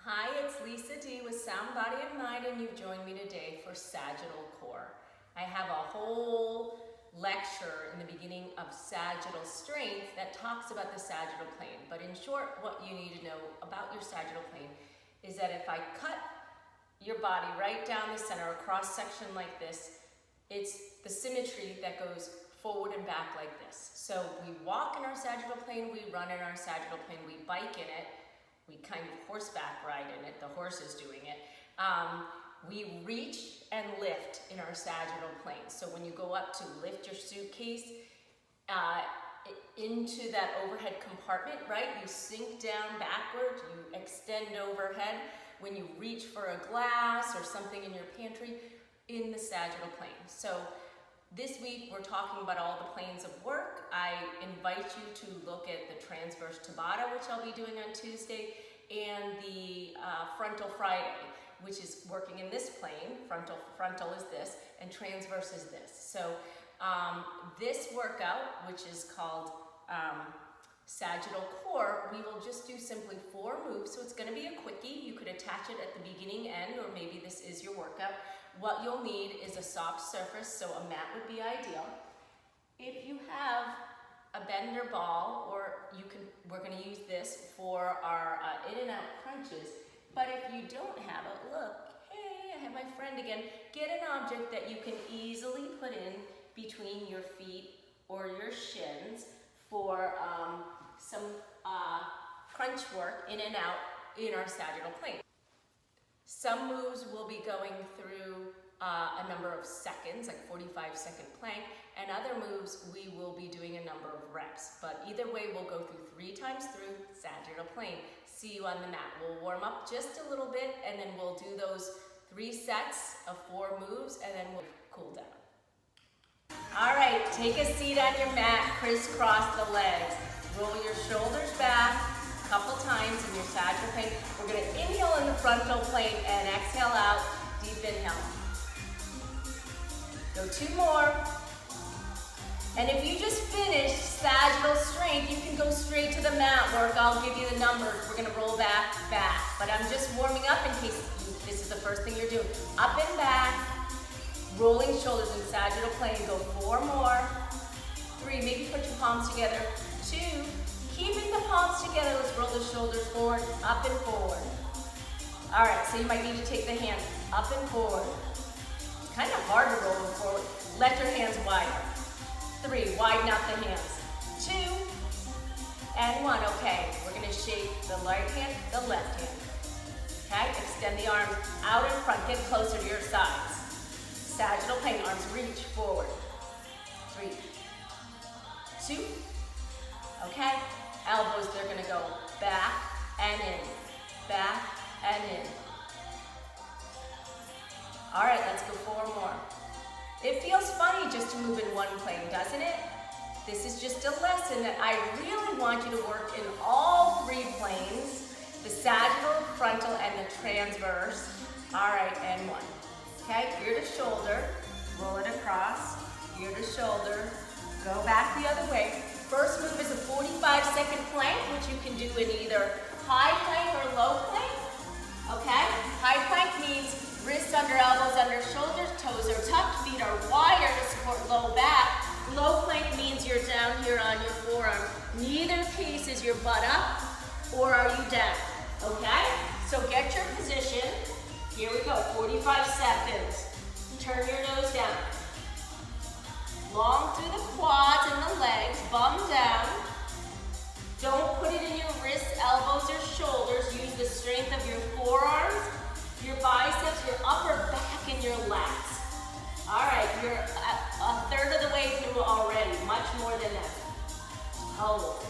Hi, it's Lisa D with Sound Body and Mind, and you've joined me today for Sagittal Core. I have a whole lecture in the beginning of sagittal strength that talks about the sagittal plane. But in short, what you need to know about your sagittal plane is that if I cut your body right down the center, a cross section like this, it's the symmetry that goes forward and back like this. So we walk in our sagittal plane, we run in our sagittal plane, we bike in it, we kind of horseback ride in it, the horse is doing it. We reach and lift in our sagittal plane. So when you go up to lift your suitcase into that overhead compartment, right? You sink down backwards, you extend overhead. When you reach for a glass or something in your pantry, in the sagittal plane. So this week we're talking about all the planes of work. I invite you to look at the transverse tabata, which I'll be doing on Tuesday, and the frontal Friday, which is working in this plane. Frontal is this, and transverse is this. So this workout, which is called Sagittal Core, we will just do simply 4 moves. So it's going to be a quickie. You could attach it at the beginning, end, or maybe this is your workout. What you'll need is a soft surface, so a mat would be ideal. If you have a bender ball, or we're going to use this for our in and out crunches. But if you don't have it, look, hey, I have my friend again. Get an object that you can easily put in between your feet or your shins for some crunch work in and out in our sagittal plane. Some moves will be going through a number of seconds, like 45-second plank, and other moves we will be doing a number of reps. But either way, we'll go through 3 times through sagittal plane. See you on the mat. We'll warm up just a little bit, and then we'll do those 3 sets of 4 moves, and then we'll cool down. All right, take a seat on your mat, crisscross the legs. Roll your shoulders back a couple times in your sagittal plane. We're going to inhale in the frontal plane and exhale out, deep inhale. Go 2 more. And if you just finished sagittal strength, you can go straight to the mat work. I'll give you the numbers. We're going to roll back. But I'm just warming up in case this is the first thing you're doing. Up and back, rolling shoulders in sagittal plane. Go 4 more. 3, maybe put your palms together. 2, keeping the palms together. Let's roll the shoulders forward, up and forward. All right, so you might need to take the hands up and forward. It's kind of hard to roll them forward. Let your hands widen. 3, widen out the hands. 2, and 1. Okay, we're going to shake the right hand, the left hand. Okay, extend the arms out in front. Get closer to your sides. Sagittal plane, arms reach forward. 3, 2. Okay, elbows, they're going to go back and in. Back and in. All right, let's go 4 more. It feels funny just to move in one plane, doesn't it? This is just a lesson that I really want you to work in all 3 planes, the sagittal, frontal, and the transverse. All right, and 1. Okay, ear to shoulder, roll it across, ear to shoulder, go back the other way. First move is a 45-second plank, which you can do in either high plank or low plank. Okay, high plank means wrists under elbows, under shoulders, toes are tucked, feet are wider to support low back. Low plank means you're down here on your forearm. Neither case is your butt up or are you down, okay? So get your position. Here we go, 45 seconds. Turn your nose down. Long through the quads and the legs, bum down. Don't put it in your wrists, elbows, or shoulders. Use the strength of your forearms, your biceps, your upper back, and your lats. All right, you're a third of the way through already, much more than that. Hold.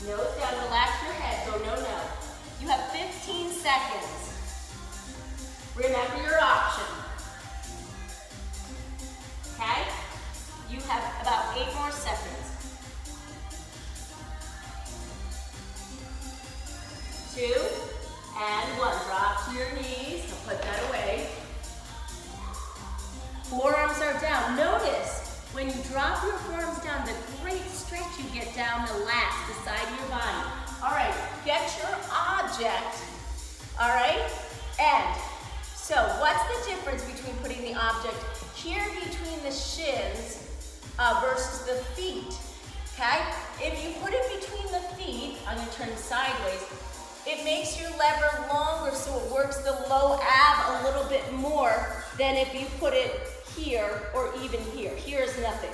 Nose down, relax your head, go no. You have 15 seconds. Remember your option. Okay? You have about 8 more seconds. 2, and 1. Drop to your knees. I'll put that away. Forearms are down. Notice when you drop your forearms down, the great stretch you get down the lats, the side of your body. All right, get your eyes object, all right? And so what's the difference between putting the object here between the shins versus the feet, okay? If you put it between the feet, I'm gonna turn sideways, it makes your lever longer so it works the low ab a little bit more than if you put it here or even here. Here's nothing,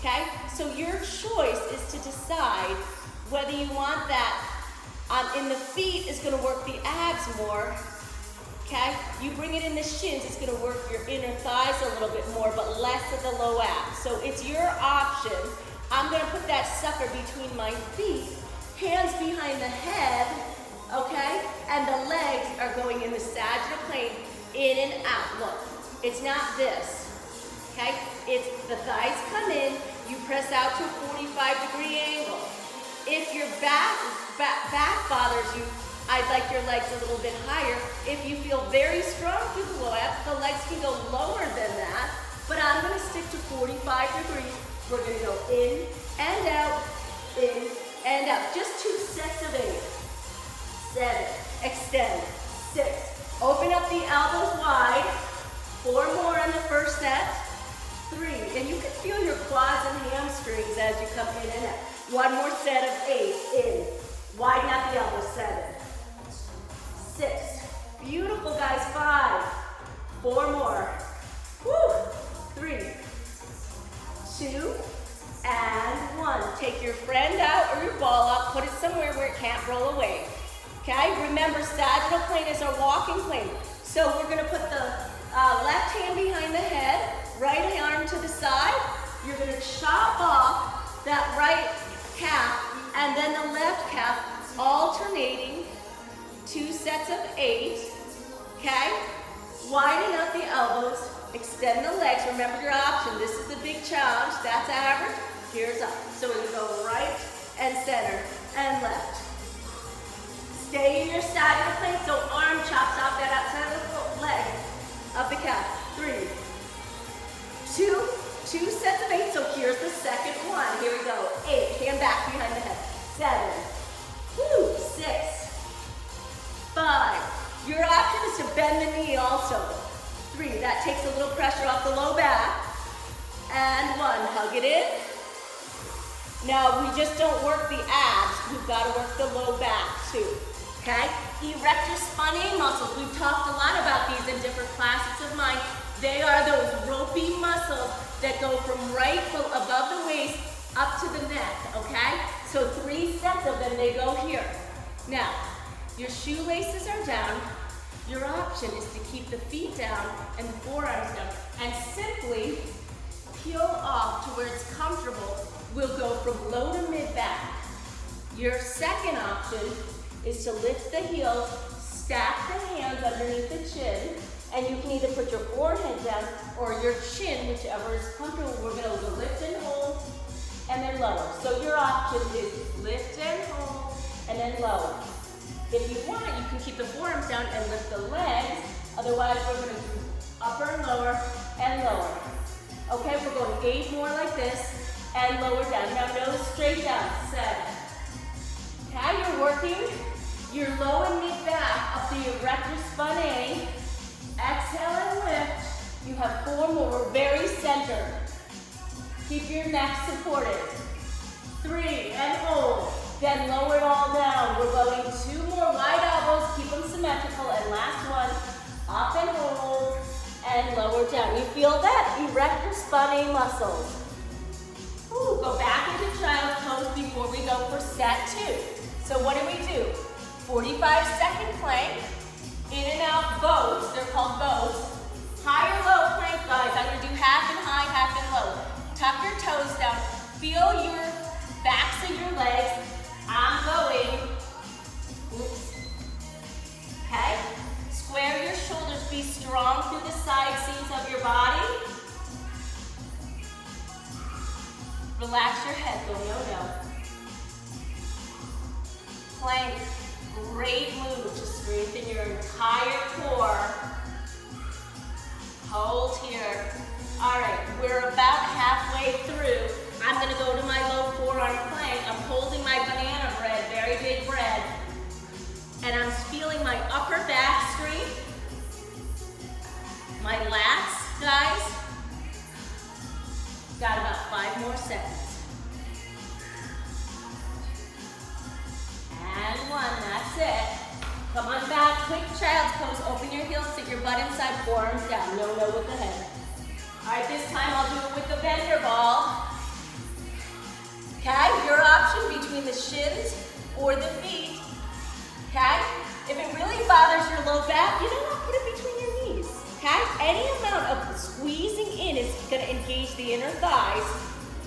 okay? So your choice is to decide whether you want that in the feet is gonna work the abs more, okay? You bring it in the shins, it's gonna work your inner thighs a little bit more, but less of the low abs. So it's your option. I'm gonna put that sucker between my feet, hands behind the head, okay? And the legs are going in the sagittal plane, in and out. Look, it's not this, okay? It's the thighs come in, you press out to a 45-degree angle. If your back bothers you, I'd like your legs a little bit higher. If you feel very strong through the low abs, the legs can go lower than that, but I'm gonna stick to 45 degrees. We're gonna go in and out, just 2 sets of 8. 7, extend, 6. Open up the elbows wide. 4 more on the first set. 3, and you can feel your quads and hamstrings as you come in and out. 1 more set of 8, in. Widen out the elbows, 7. 6. Beautiful, guys, 5. 4 more. Woo. 3, 2, and 1. Take your friend out or your ball out, put it somewhere where it can't roll away. Okay, remember sagittal plane is our walking plane. So we're gonna put the left hand behind the head, right arm to the side. You're gonna chop off that right calf and then the left calf, alternating 2 sets of 8, okay? Widen out the elbows, extend the legs. Remember your option, this is the big challenge, that's average, here's up. So we're gonna go right and center and left. Stay in your sagittal plane, so arm chops off that outside of the leg of the calf. 3, 2 sets of 8, so here's the second one. Here we go, 8, hand back behind the head. 7, 6, 5. Your option is to bend the knee also. 3, that takes a little pressure off the low back. And 1, hug it in. Now, we just don't work the abs, we've got to work the low back too. Okay? Erector spinae muscles. We've talked a lot about these in different classes of mine. They are those ropey muscles that go from right above the waist up to the neck, okay? So 3 sets of them, they go here. Now, your shoelaces are down. Your option is to keep the feet down and the forearms down and simply peel off to where it's comfortable. We'll go from low to mid back. Your second option is to lift the heels, stack the hands underneath the chin, and you can either put your forehead down or your chin, whichever is comfortable. We're gonna go lift and hold, and then lower. So your option is lift and hold, and then lower. If you want, you can keep the forearms down and lift the legs. Otherwise, we're gonna do upper and lower, and lower. Okay, we're going 8 more like this, and lower down. Now nose straight down, 7. Okay, you're working your low and mid back up the erector spinae. Exhale and lift. You have 4 more. We're very centered. Keep your neck supported. 3 and hold. Then lower it all down. We're going 2 more wide elbows. Keep them symmetrical. And last one. Up and hold. And lower down. You feel that? Erector spinae muscles. Ooh, go back into child's pose before we go for set 2. So what do? 45-second plank, in and out boats, they're called boats. High or low plank, guys. I'm gonna do half and high, half and low. Tuck your toes down, feel your backs of your legs. I'm going, okay? Square your shoulders, be strong through the side seams of your body. Relax your head, go no-no. Plank. Great move to strengthen your entire core. Hold here. All right, we're about halfway through. I'm gonna go to my low forearm plank. I'm holding my banana bread, very big bread, and I'm butt inside, forearms down. No with the head. All right, this time I'll do it with the bender ball. Okay, your option between the shins or the feet. Okay, if it really bothers your low back, you know what, put it between your knees. Okay, any amount of squeezing in is gonna engage the inner thighs.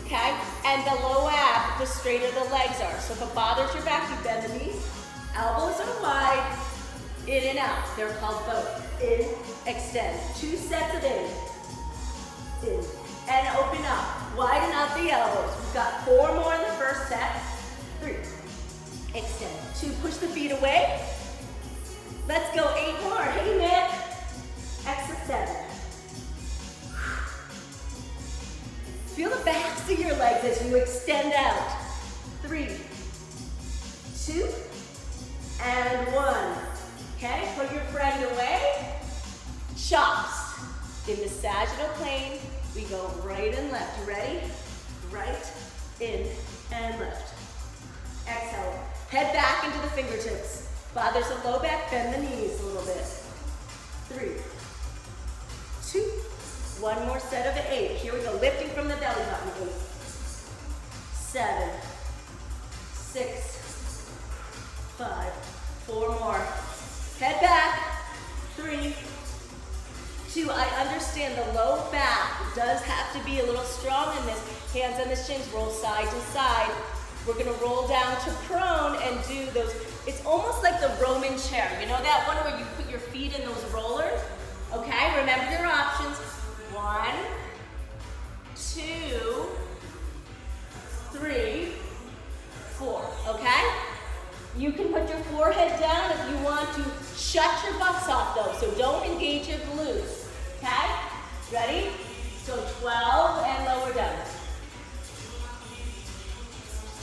Okay, and the low ab, the straighter the legs are. So if it bothers your back, you bend the knees, elbows are wide, in and out. They're called both. In, extend. 2 sets of in, and open up. Widen out the elbows. We've got 4 more in the first set. 3, extend. 2, push the feet away. Let's go 8 more. Hey, Nick. Extra 7. Feel the backs of your legs as you extend out. 3, 2, and 1. Okay, put your friend away. Chops. In the sagittal plane, we go right and left. You ready? Right, in, and left. Exhale. Head back into the fingertips. Bothers the low back, bend the knees a little bit. 3, 2, 1 more set of 8. Here we go, lifting from the belly button. 8, 7, 6, 5, 4 more. Head back. 3, 2, I understand the low back does have to be a little strong in this. Hands on the shins, roll side to side. We're gonna roll down to prone and do those. It's almost like the Roman chair. You know that one where you put your feet in those rollers? Okay, remember your options. 1, 2, 3, 4, okay? You can put your forehead down if you want to shut your buttocks off though, so don't engage your glutes, okay? Ready? So 12 and lower down.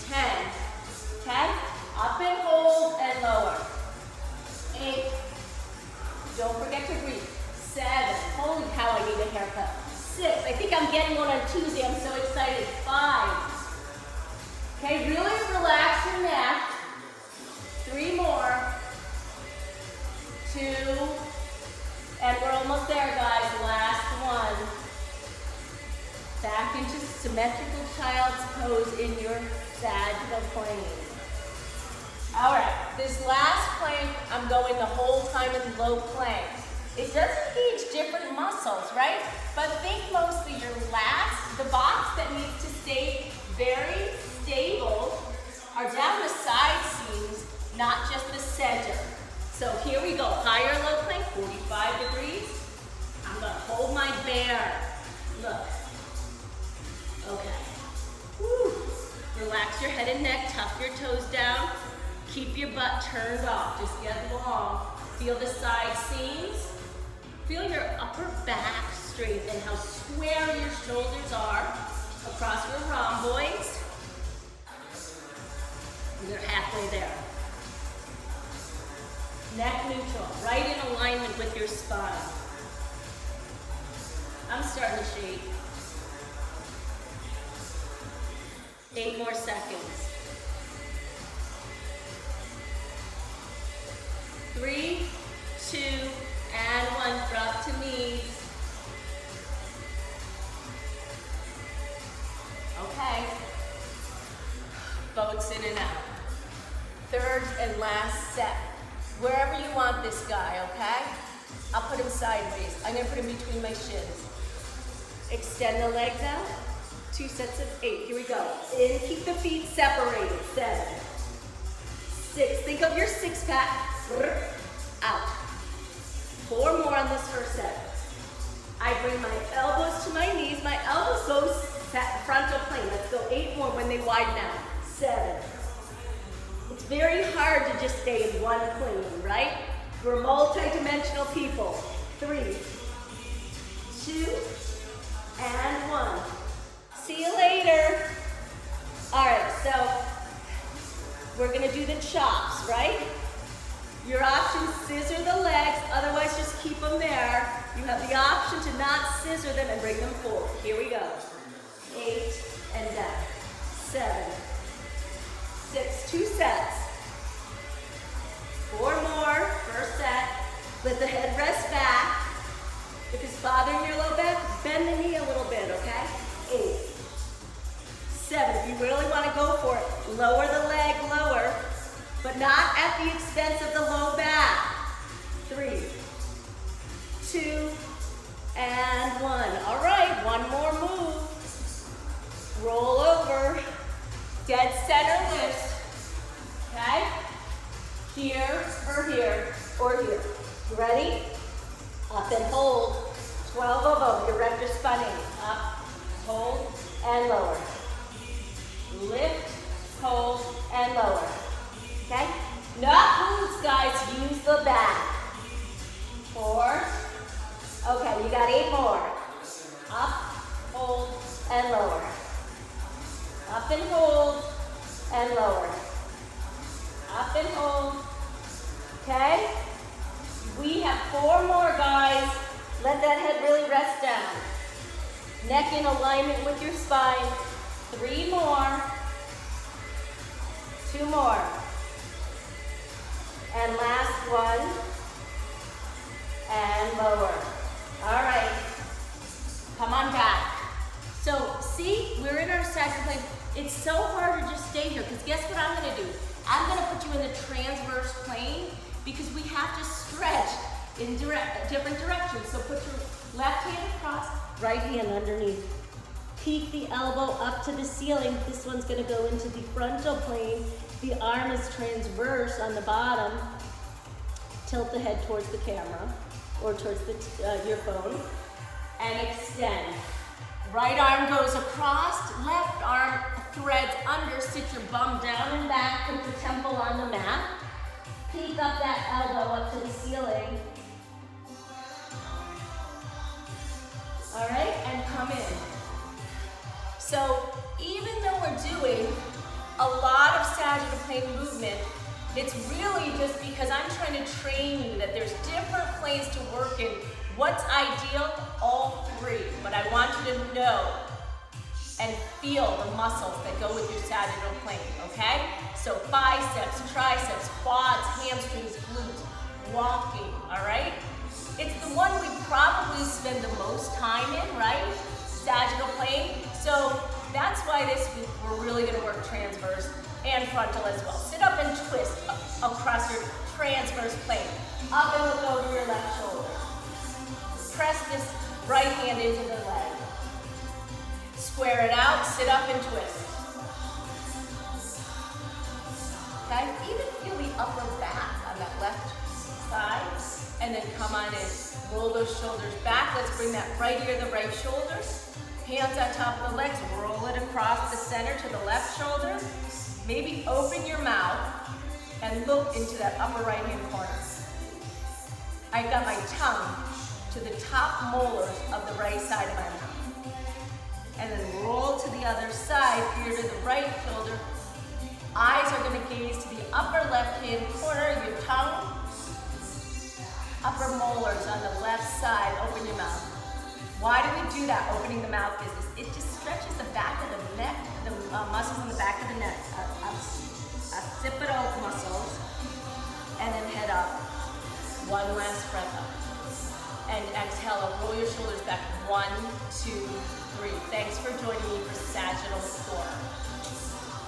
10, okay? Up and hold and lower. 8, don't forget to breathe. 7, holy cow, I need a haircut. 6, I think I'm getting one on Tuesday, I'm so excited. 5, okay, really relax your neck. 3 more. 2, and we're almost there, guys. Last one. Back into symmetrical child's pose in your sagittal plane. All right, this last plank, I'm going the whole time in low plank. It does engage different muscles, right? But think mostly your lats, the box that needs to stay very stable, are down the side seams, not just the center. So here we go, higher low plank, 45 degrees. I'm gonna hold my bear. Look. Okay. Woo. Relax your head and neck, tuck your toes down. Keep your butt turned off, just get long. Feel the side seams. Feel your upper back straight and how square your shoulders are across your rhomboids. You're halfway there. Neck neutral, right in alignment with your spine. I'm starting to shake. 8 more seconds. 3, 2, and 1. Drop to knees. Okay. Boats in and out. Third and last set. Wherever you want this guy, okay? I'll put him sideways. I'm gonna put him between my shins. Extend the legs out. 2 sets of 8. Here we go. In, keep the feet separated. 7, 6. Think of your 6-pack. Out. 4 more on this first set. I bring my elbows to my knees. My elbows go frontal plane. Let's go 8 more when they widen out. 7. It's very hard to just stay in one plane, right? We're multi-dimensional people. 3, 2, and 1. See you later. All right, so we're gonna do the chops, right? Your option, scissor the legs, otherwise just keep them there. You have the option to not scissor them and bring them forward. Here we go. 8 and down. 7, 6, 2 sets. 4 more, first set. Let the head rest back. at the expense of the low back. 3, 2, and 1. All right, one more move. Roll over. Dead center lift. Okay? Here, or here, or here. You ready? Up and hold. 12 of them. Your rectus spinae. Up, hold, and lower. Lift, hold, and lower. Okay? Not glutes, guys. Use the back. 4. Okay, you got 8 more. Up, hold, and lower. Up and hold, and lower. Up and hold. Okay? We have 4 more, guys. Let that head really rest down. Neck in alignment with your spine. 3 more. 2 more. And last one. And lower. All right. Come on back. So, see, we're in our sagittal plane. It's so hard to just stay here, because guess what I'm going to do? I'm going to put you in the transverse plane, because we have to stretch in different directions. So put your left hand across, right hand underneath. Peek the elbow up to the ceiling. This one's going to go into the frontal plane. The arm is transverse on the bottom. Tilt the head towards the camera or towards your phone and extend. Right arm goes across, left arm threads under, sit your bum down and back, put the temple on the mat. Peek up that elbow up to the ceiling. All right, and come in. So even though we're doing a lot of sagittal plane movement, it's really just because I'm trying to train you that there's different planes to work in. What's ideal? All 3. But I want you to know and feel the muscles that go with your sagittal plane, okay? So biceps, triceps, quads, hamstrings, glutes, walking, all right? It's the one we probably spend the most time in, right? Sagittal plane. So that's why this week we're really gonna work transverse and frontal as well. Sit up and twist across your transverse plane. Up and look over your left shoulder. Press this right hand into the leg. Square it out, sit up and twist. Okay, even feel the upper back on that left side. And then come on in. Roll those shoulders back. Let's bring that right ear to the right shoulder. Hands on top of the legs. Roll it across the center to the left shoulder. Maybe open your mouth and look into that upper right hand corner. I got my tongue to the top molars of the right side of my mouth. And then roll to the other side, ear to the right shoulder. Eyes are going to gaze to the upper left hand corner, your tongue. Upper molars on the left side, open your mouth. Why do we do that, opening the mouth business? It just stretches the back of the neck, the muscles in the back of the neck, occipital muscles, and then head up. One last breath up. And exhale, roll your shoulders back. 1, 2, 3. Thanks for joining me for Sagittal Core.